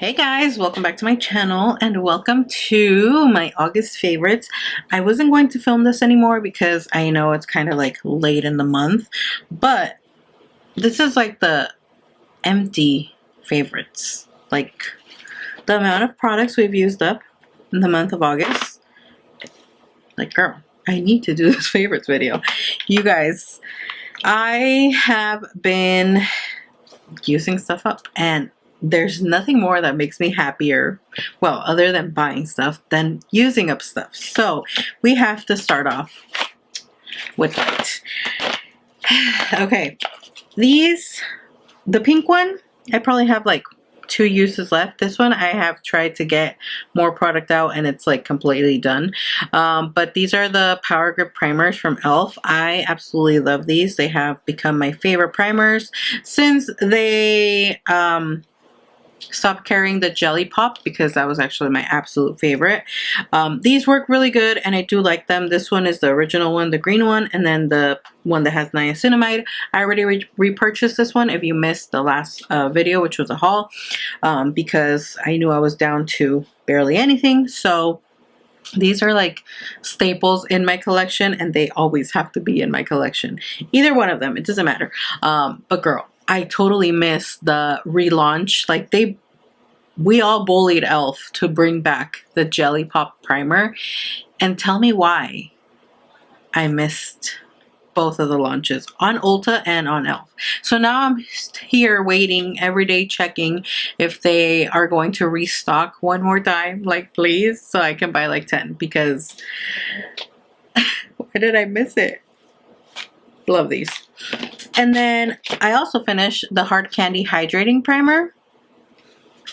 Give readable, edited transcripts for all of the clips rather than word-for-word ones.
Hey guys, welcome back to my channel and welcome to my August favorites. I wasn't going to film this anymore because I know it's kind of like late in the month, but this is like the empty favorites. Like the amount of products we've used up in the month of August. Like girl, I need to do this favorites video. You guys, I have been using stuff up and there's nothing more that makes me happier, well, other than buying stuff, than using up stuff. So we have to start off with that. Okay, the pink one, I probably have like 2 uses left. This one I have tried to get more product out and it's like completely done. But these are the Power Grip primers from e.l.f. I absolutely love these. They have become my favorite primers since they stopped carrying the jelly pop, because that was actually my absolute favorite. These work really good and I do like them. This one is the original one, the green one, and then the one that has niacinamide. I already repurchased this one if you missed the last video, which was a haul, because I knew I was down to barely anything. So these are like staples in my collection and they always have to be in my collection. Either one of them, it doesn't matter. But girl, I totally missed the relaunch. Like we all bullied e.l.f. to bring back the Jelly Pop primer, and tell me why I missed both of the launches on Ulta and on e.l.f. So now I'm here waiting every day, checking if they are going to restock one more time, like please, so I can buy like 10, because why did I miss it? Love these. And then I also finished the Hard Candy Hydrating Primer.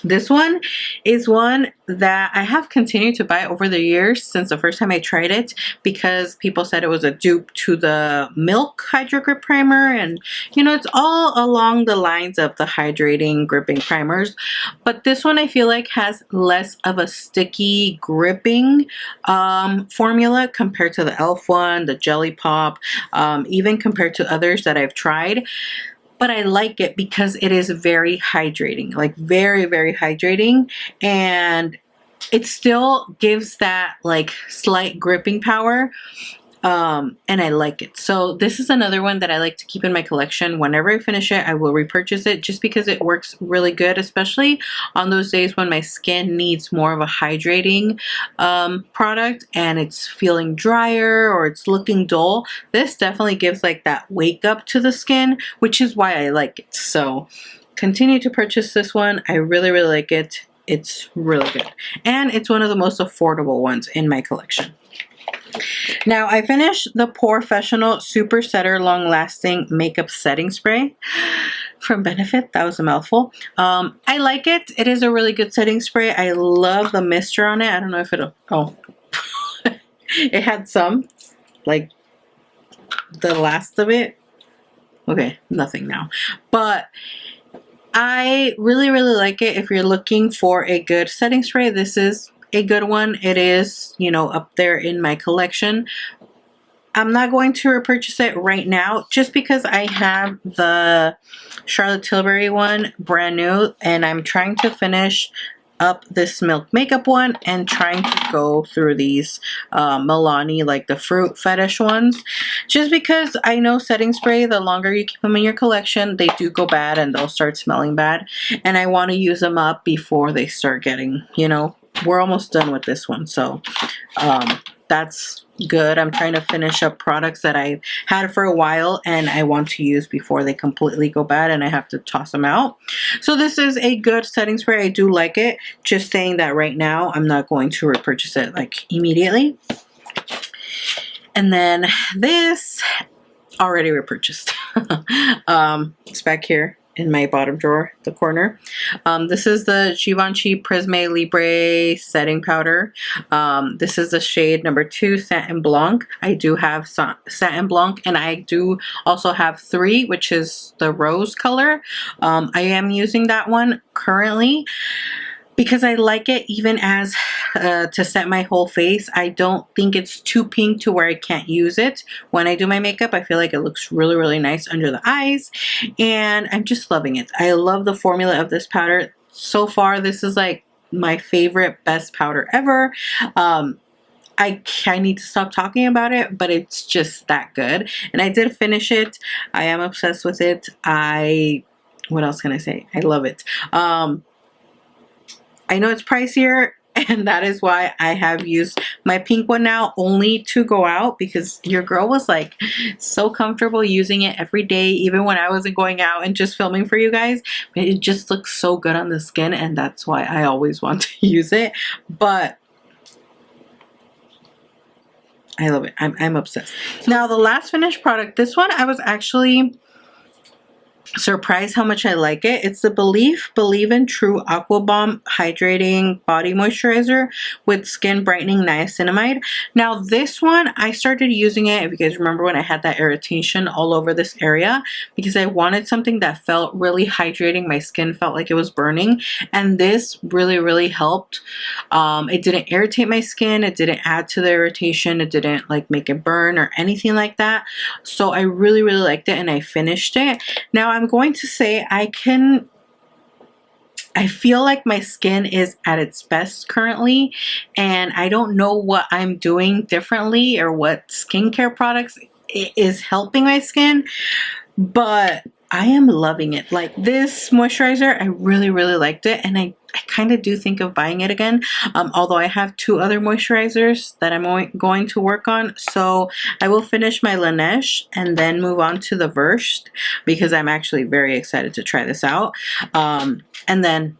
This one is one that I have continued to buy over the years since the first time I tried it, because people said it was a dupe to the Milk Hydro Grip Primer, and you know, it's all along the lines of the hydrating gripping primers, but this one I feel like has less of a sticky gripping formula compared to the e.l.f. one, the Jelly Pop, even compared to others that I've tried. But I like it because it is very hydrating, like very, very hydrating. And it still gives that like slight gripping power. And I like it. So this is another one that I like to keep in my collection. Whenever I finish it, I will repurchase it just because it works really good, especially on those days when my skin needs more of a hydrating product and it's feeling drier or it's looking dull. This definitely gives like that wake up to the skin, which is why I like it. So continue to purchase this one. I really, really like it. It's really good. And it's one of the most affordable ones in my collection. Now I finished the Professional Super Setter Long Lasting Makeup Setting Spray from Benefit. That was a mouthful. I like it. It is a really good setting spray. I love the mister on it. I don't know if it'll, oh, it had some, like the last of it. Okay, nothing now. But I really, really like it. If you're looking for a good setting spray, this is a good one. It is, you know, up there in my collection. I'm not going to repurchase it right now just because I have the Charlotte Tilbury one brand new and I'm trying to finish up this Milk Makeup one and trying to go through these Milani, like the fruit fetish ones, just because I know setting spray, the longer you keep them in your collection, they do go bad and they'll start smelling bad, and I want to use them up before they start getting, you know, we're almost done with this one. So that's good. I'm trying to finish up products that I've had for a while and I want to use before they completely go bad and I have to toss them out. So this is a good setting spray. I do like it. Just saying that right now I'm not going to repurchase it like immediately. And then this, already repurchased. It's back here in my bottom drawer, the corner. This is the Givenchy Prisme Libre setting powder. This is the shade number 2, Satin Blanc. I do have Satin Blanc and I do also have 3, which is the rose color. I am using that one currently because I like it even as to set my whole face. I don't think it's too pink to where I can't use it when I do my makeup. I feel like it looks really, really nice under the eyes and I'm just loving it. I love the formula of this powder. so far, this is like my favorite, best powder ever. I need to stop talking about it, but it's just that good. And I did finish it. I am obsessed with it. What else can I say? I love it. I know it's pricier, and that is why I have used my pink one now only to go out, because your girl was like so comfortable using it every day, even when I wasn't going out and just filming for you guys. It just looks so good on the skin, and that's why I always want to use it. But I love it. I'm obsessed. Now, the last finished product, this one I was actually surprised how much I like it. It's the Believe in True Aqua Bomb Hydrating Body Moisturizer with Skin Brightening Niacinamide. Now, this one, I started using it, if you guys remember, when I had that irritation all over this area, because I wanted something that felt really hydrating. My skin felt like it was burning, and this really, really helped. It didn't irritate my skin. It didn't add to the irritation. It didn't like make it burn or anything like that. So I really, really liked it, and I finished it. Now, I'm going to say I feel like my skin is at its best currently, and I don't know what I'm doing differently or what skincare products is helping my skin, but I am loving it. Like, this moisturizer, I really, really liked it, and I kind of do think of buying it again, although I have 2 other moisturizers that I'm going to work on. So I will finish my Laneige and then move on to the Versed, because I'm actually very excited to try this out, and then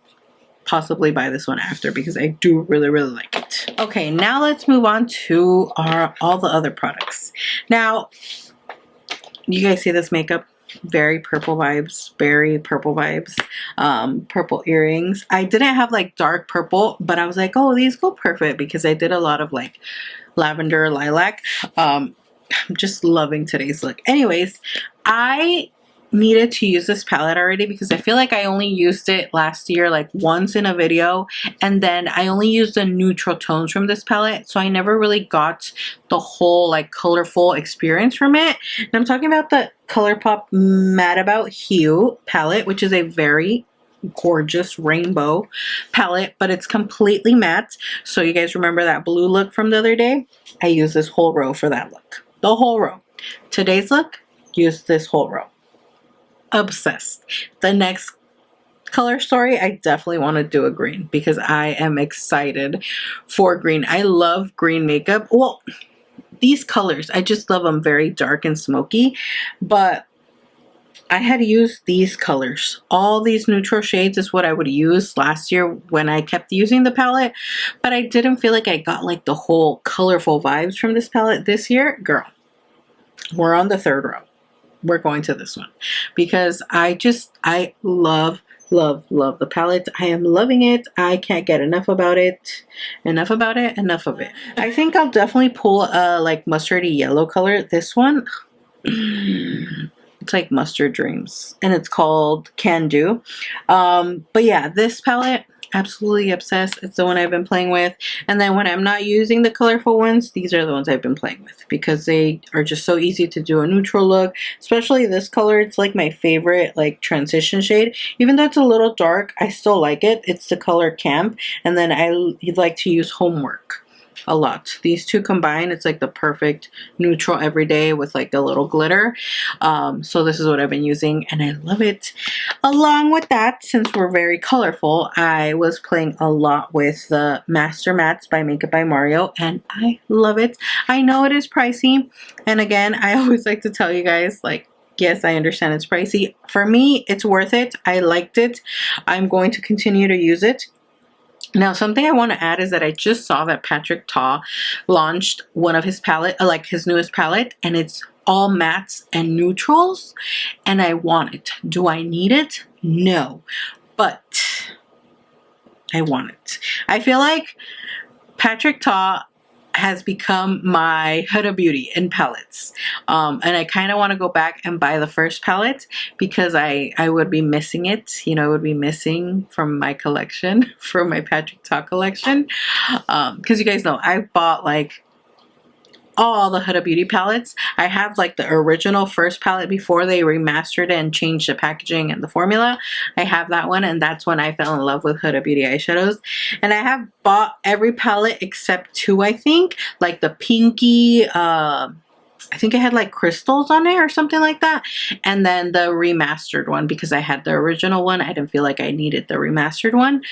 possibly buy this one after, because I do really, really like it. Okay, now let's move on to all the other products. Now, you guys see this makeup? Very purple vibes, purple earrings. I didn't have like dark purple, but I was like, oh, these go perfect, because I did a lot of like lavender, lilac. I'm just loving today's look. Anyways, I needed to use this palette already, because I feel like I only used it last year like once in a video, and then I only used the neutral tones from this palette, so I never really got the whole like colorful experience from it. And I'm talking about the Colourpop Mad About Hue palette, which is a very gorgeous rainbow palette, but it's completely matte. So you guys remember that blue look from the other day? I used this whole row for that look. The whole row. Today's look, use this whole row. Obsessed. The next color story, I definitely want to do a green, because I am excited for green. I love green makeup. Well, these colors, I just love them, very dark and smoky, but I had used these colors. All these neutral shades is what I would use last year when I kept using the palette, but I didn't feel like I got like the whole colorful vibes from this palette this year. Girl, we're on the 3rd row. We're going to this one, because I love the palette. I am loving it. I can't get enough about it. Enough of it. I think I'll definitely pull a like mustardy yellow color. This one, it's like Mustard Dreams, and it's called Can Do. But yeah, this palette, absolutely obsessed. It's the one I've been playing with. And then when I'm not using the colorful ones, these are the ones I've been playing with, because they are just so easy to do a neutral look. Especially this color, it's like my favorite like transition shade. Even though it's a little dark, I still like it. It's the color Camp. And then I like to use Homework a lot. These two combined, it's like the perfect neutral everyday with like a little glitter. So this is what I've been using, and I love it. Along with that, since we're very colorful, I was playing a lot with the Master Mattes by Makeup by Mario, and I love it. I know it is pricey, and again, I always like to tell you guys, like, yes, I understand it's pricey. For me, it's worth it. I liked it. I'm going to continue to use it. Now, something I want to add is that I just saw that Patrick Ta launched one of his palette, like his newest palette, and it's all mattes and neutrals, and I want it. Do I need it? No, but I want it. I feel like Patrick Ta has become my Huda Beauty in palettes, and I kind of want to go back and buy the first palette, because I would be missing it. You know, it would be missing from my collection, from my Patrick Ta collection, because you guys know I've bought like all the Huda Beauty palettes. I have like the original first palette before they remastered it and changed the packaging and the formula. I have that one, and that's when I fell in love with Huda Beauty eyeshadows. And I have bought every palette except two, I think, like the pinky, I think it had like crystals on it or something like that. And then the remastered one, because I had the original one. I didn't feel like I needed the remastered one.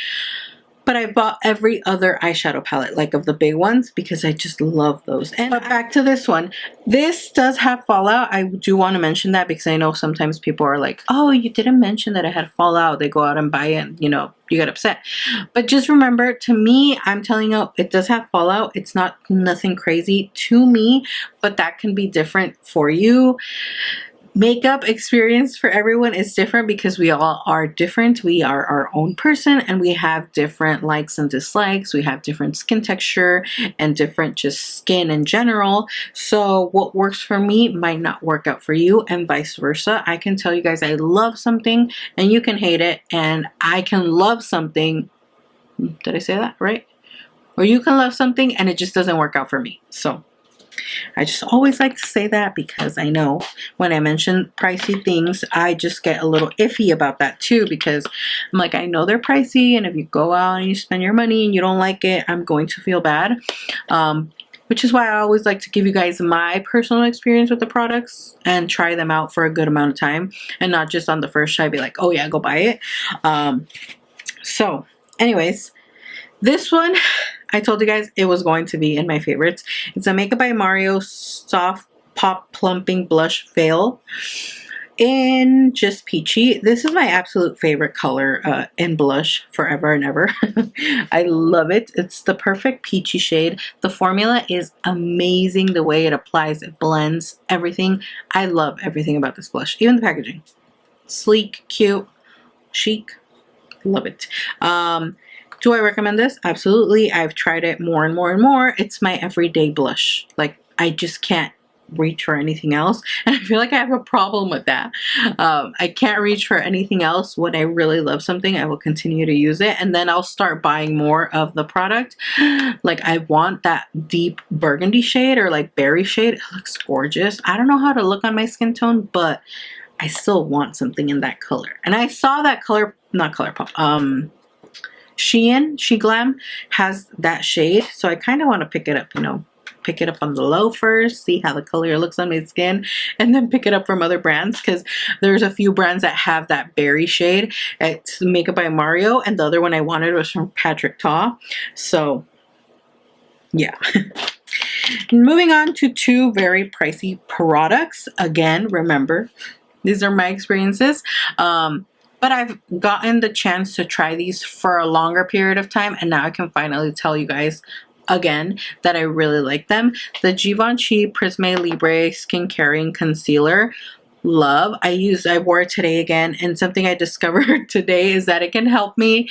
But I bought every other eyeshadow palette, like of the big ones, because I just love those. And but back to this one. This does have fallout. I do want to mention that because I know sometimes people are like, oh, you didn't mention that it had fallout. They go out and buy it and, you know, you get upset. But just remember, to me, I'm telling you, it does have fallout. It's not nothing crazy to me, but that can be different for you. Makeup experience for everyone is different because we all are different. We are our own person and we have different likes and dislikes. We have different skin texture and different just skin in general. So what works for me might not work out for you, and vice versa. I can tell you guys I love something and you can hate it, and I can love something. Did I say that right? Or you can love something and it just doesn't work out for me. So I just always like to say that because I know when I mention pricey things, I just get a little iffy about that too, because I'm like, I know they're pricey, and if you go out and you spend your money and you don't like it, I'm going to feel bad. Which is why I always like to give you guys my personal experience with the products and try them out for a good amount of time, and not just on the first try be like, oh yeah, go buy it. So anyways, this one, I told you guys it was going to be in my favorites. It's a Makeup by Mario Soft Pop Plumping Blush Veil in just peachy. This is my absolute favorite color in blush forever and ever. I love it. It's the perfect peachy shade. The formula is amazing. The way it applies, it blends everything. I love everything about this blush, even the packaging. Sleek, cute, chic. Love it. Do I recommend this? Absolutely. I've tried it more and more and more. It's my everyday blush. Like, I just can't reach for anything else. And I feel like I have a problem with that. I can't reach for anything else. When I really love something, I will continue to use it. And then I'll start buying more of the product. Like, I want that deep burgundy shade or like berry shade. It looks gorgeous. I don't know how to look on my skin tone, but I still want something in that color. And I saw that color, not Colourpop, She Glam has that shade, so I kind of want to pick it up, you know, pick it up on the low first, see how the color looks on my skin, and then pick it up from other brands, because there's a few brands that have that berry shade. It's Makeup by Mario, and the other one I wanted was from Patrick Ta. So yeah. Moving on to two very pricey products. Again, remember, these are my experiences. But I've gotten the chance to try these for a longer period of time, and now I can finally tell you guys again that I really like them. The Givenchy Prisme Libre Skin Caring Concealer. Love. I wore it today again, and something I discovered today is that it can help me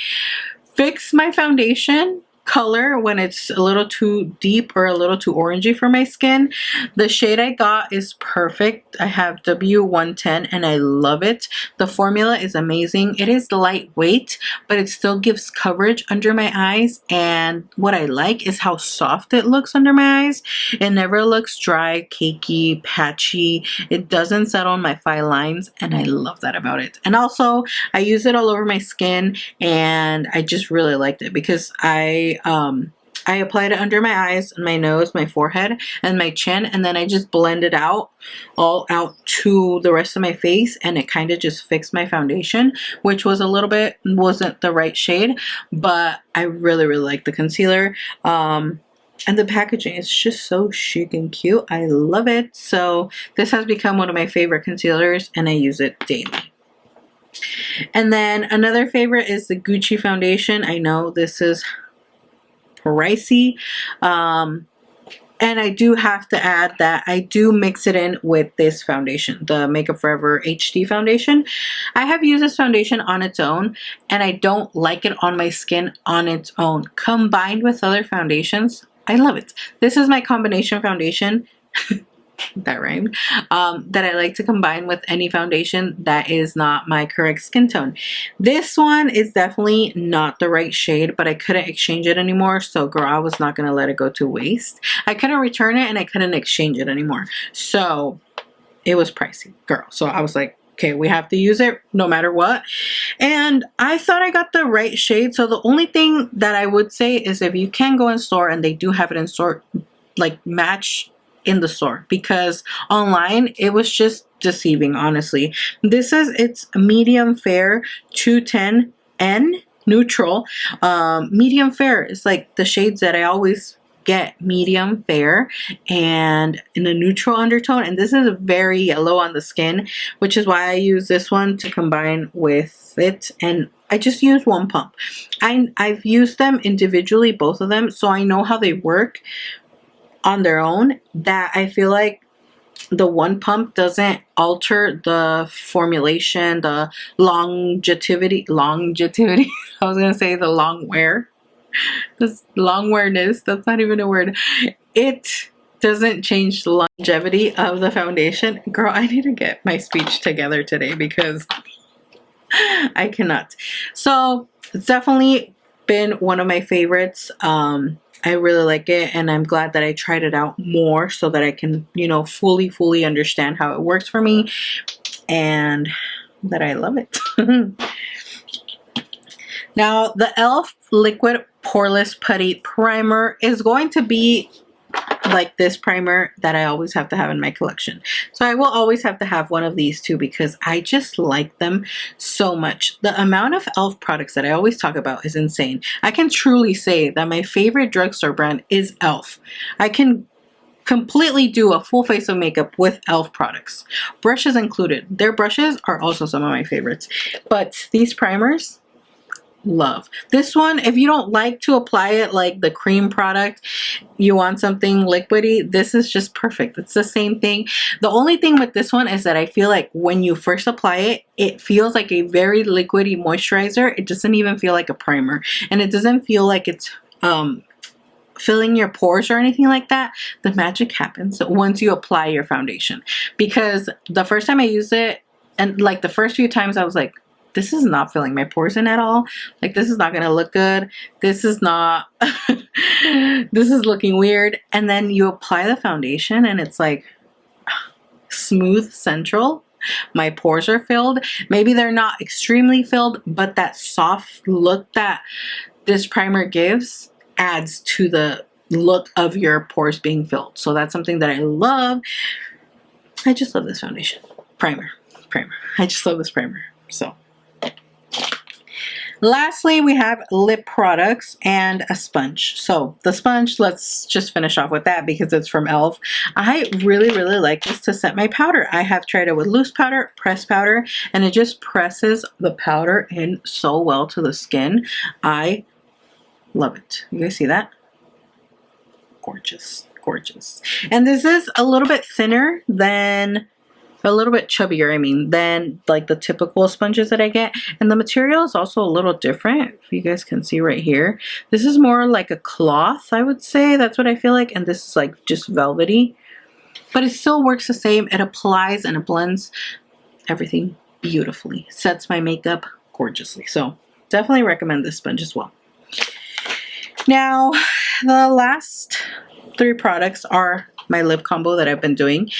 fix my foundation color when it's a little too deep or a little too orangey for my skin. The shade I got is perfect. I have W110 and I love it. The formula is amazing. It is lightweight, but it still gives coverage under my eyes, and what I like is how soft it looks under my eyes. It never looks dry, cakey, patchy. It doesn't settle on my fine lines, and I love that about it. And also, I use it all over my skin, and I just really liked it because I applied it under my eyes, my nose, my forehead, and my chin, and then I just blended out all out to the rest of my face, and it kind of just fixed my foundation, which was a little bit, wasn't the right shade, but I really, really like the concealer. And the packaging is just so chic and cute. I love it. So this has become one of my favorite concealers, and I use it daily. And then another favorite is the Gucci foundation. I know this is pricey, and I do have to add that I do mix it in with this foundation, the Makeup Forever HD foundation. I have used this foundation on its own, and I don't like it on my skin on its own. Combined with other foundations, I love it. This is my combination foundation. that rhymed, that I like to combine with any foundation that is not my correct skin tone. This one is definitely not the right shade, but I couldn't exchange it anymore, so girl, I was not gonna let it go to waste. I couldn't return it and I couldn't exchange it anymore, so it was pricey, girl. So I was like, okay, we have to use it no matter what. And I thought I got the right shade. So the only thing that I would say is if you can go in store and they do have it in store, like match in the store, because online it was just deceiving, honestly. This is, it's medium fair 210N neutral. Medium fair is like the shades that I always get, medium fair and in a neutral undertone, and this is very yellow on the skin, which is why I use this one to combine with it. And I just use one pump. I've used them individually, both of them, so I know how they work on their own, that I feel like the one pump doesn't alter the formulation, the longevity I was gonna say the long wear. This long wearness, that's not even a word. It doesn't change the longevity of the foundation. Girl, I need to get my speech together today because I cannot. So it's definitely been one of my favorites. I really like it, and I'm glad that I tried it out more so that I can, you know, fully understand how it works for me, and that I love it. Now, the e.l.f. Liquid Poreless Putty Primer is going to be like this primer that I always have to have in my collection. So I will always have to have one of these two because I just like them so much. The amount of e.l.f. products that I always talk about is insane. I can truly say that my favorite drugstore brand is e.l.f. I can completely do a full face of makeup with e.l.f. products, brushes included. Their brushes are also some of my favorites, but these primers, love. This one, if you don't like to apply it like the cream product, you want something liquidy, this is just perfect. It's the same thing. The only thing with this one is that I feel like when you first apply it, it feels like a very liquidy moisturizer. It doesn't even feel like a primer, and it doesn't feel like it's filling your pores or anything like that. The magic happens once you apply your foundation, because the first time I used it, and like the first few times, I was like, this is not filling my pores in at all. Like, this is not gonna look good. This is not this is looking weird. And then you apply the foundation and it's like smooth central. My pores are filled. Maybe they're not extremely filled, but that soft look that this primer gives adds to the look of your pores being filled. So that's something that I love. I just love this foundation. Primer. I just love this primer. So lastly, we have lip products and a sponge. So the sponge, let's just finish off with that because it's from e.l.f. I really like this to set my powder. I have tried it with loose powder, pressed powder, and it just presses the powder in so well to the skin. I love it. You guys see that? Gorgeous. And this is a little bit thinner than, a little bit chubbier, I mean, than like the typical sponges that I get. And the material is also a little different, if you guys can see right here. This is more like a cloth, I would say. That's what I feel like. And this is like just velvety. But it still works the same. It applies and it blends everything beautifully. Sets my makeup gorgeously. So definitely recommend this sponge as well. Now, the last three products are my lip combo that I've been doing.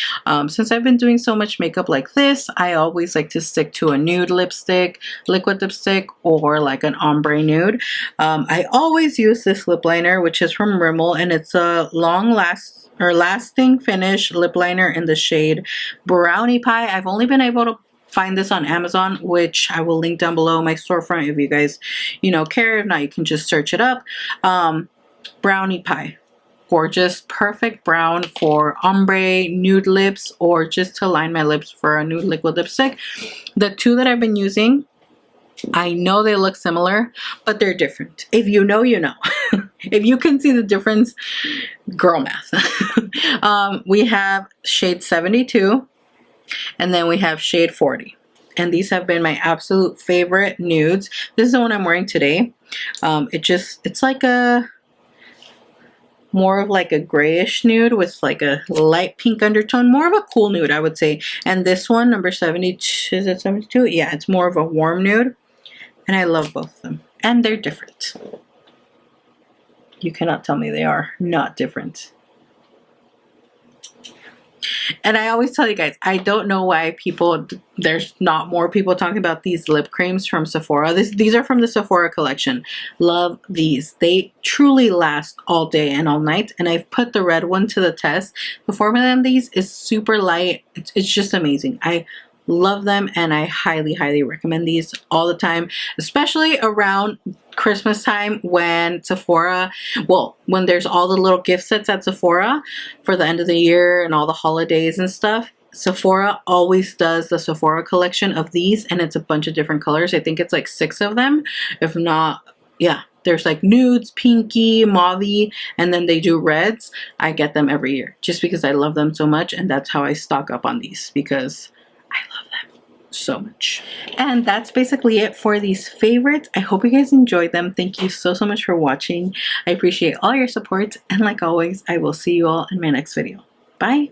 Since I've been doing so much makeup like this, I always like to stick to a nude lipstick, liquid lipstick, or like an ombre nude. I always use this lip liner, which is from Rimmel, and it's a lasting finish lip liner in the shade Brownie Pie. I've only been able to find this on Amazon, which I will link down below my storefront if you guys, you know, care. If not, you can just search it up. Brownie Pie. Gorgeous, perfect brown for ombre, nude lips, or just to line my lips for a nude liquid lipstick. The two that I've been using, I know they look similar, but they're different. If you know, you know. If you can see the difference, girl math. We have shade 72, and then we have shade 40. And these have been my absolute favorite nudes. This is the one I'm wearing today. It's like a more of like a grayish nude with like a light pink undertone, more of a cool nude, I would say. And this one, number 72, is it 72? Yeah, it's more of a warm nude, and I love both of them, and they're different. You cannot tell me they are not different. And I always tell you guys, I don't know why there's not more people talking about these lip creams from Sephora. These are from the Sephora collection. Love these. They truly last all day and all night. And I've put the red one to the test. The formula in these is super light. It's just amazing. I love them, and I highly, highly recommend these all the time, especially around Christmas time when Sephora, well, when there's all the little gift sets at Sephora for the end of the year and all the holidays and stuff. Sephora always does the Sephora collection of these, and it's a bunch of different colors. I think it's like 6 of them, if not, yeah. There's like nudes, pinky, mauve, and then they do reds. I get them every year just because I love them so much, and that's how I stock up on these, because I love them so much. And that's basically it for these favorites. I hope you guys enjoyed them. Thank you so much for watching. I appreciate all your support, and like always, I will see you all in my next video. Bye.